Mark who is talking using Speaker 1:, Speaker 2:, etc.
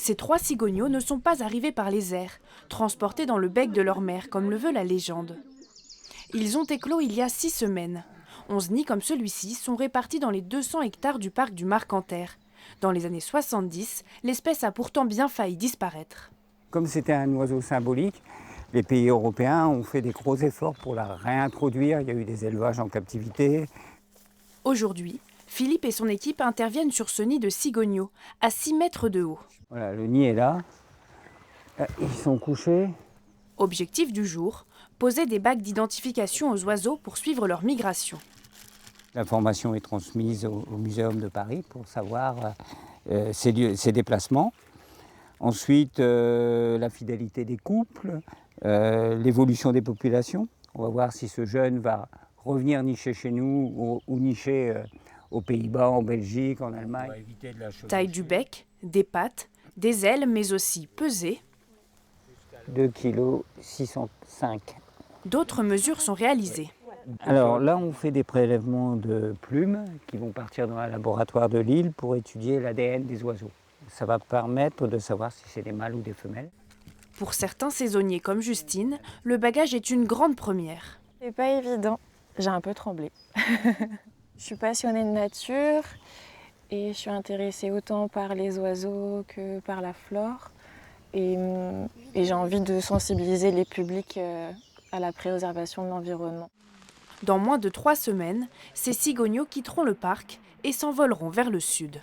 Speaker 1: Ces 3 cigogneaux ne sont pas arrivés par les airs, transportés dans le bec de leur mère, comme le veut la légende. Ils ont éclos il y a 6 semaines. 11 nids comme celui-ci sont répartis dans les 200 hectares du parc du Marcanterre. Dans les années 70, l'espèce a pourtant bien failli disparaître.
Speaker 2: Comme c'était un oiseau symbolique, les pays européens ont fait des gros efforts pour la réintroduire. Il y a eu des élevages en captivité.
Speaker 1: Aujourd'hui, Philippe et son équipe interviennent sur ce nid de cigogneaux, à 6 mètres de haut.
Speaker 2: Voilà, le nid est là. Ils sont couchés.
Speaker 1: Objectif du jour, poser des bagues d'identification aux oiseaux pour suivre leur migration.
Speaker 2: L'information est transmise au Muséum de Paris pour savoir ses déplacements. Ensuite, la fidélité des couples, l'évolution des populations. On va voir si ce jeune va revenir nicher chez nous ou nicher aux Pays-Bas, en Belgique, en Allemagne.
Speaker 1: Taille du bec, des pattes, des ailes, mais aussi pesée.
Speaker 2: 2,605 kg.
Speaker 1: D'autres mesures sont réalisées.
Speaker 2: Alors là, on fait des prélèvements de plumes qui vont partir dans un laboratoire de Lille pour étudier l'ADN des oiseaux. Ça va permettre de savoir si c'est des mâles ou des femelles.
Speaker 1: Pour certains saisonniers comme Justine, le bagage est une grande première.
Speaker 3: C'est pas évident, j'ai un peu tremblé. Je suis passionnée de nature et je suis intéressée autant par les oiseaux que par la flore. Et j'ai envie de sensibiliser les publics à la préservation de l'environnement.
Speaker 1: Dans moins de 3 semaines, ces cigogneaux quitteront le parc et s'envoleront vers le sud.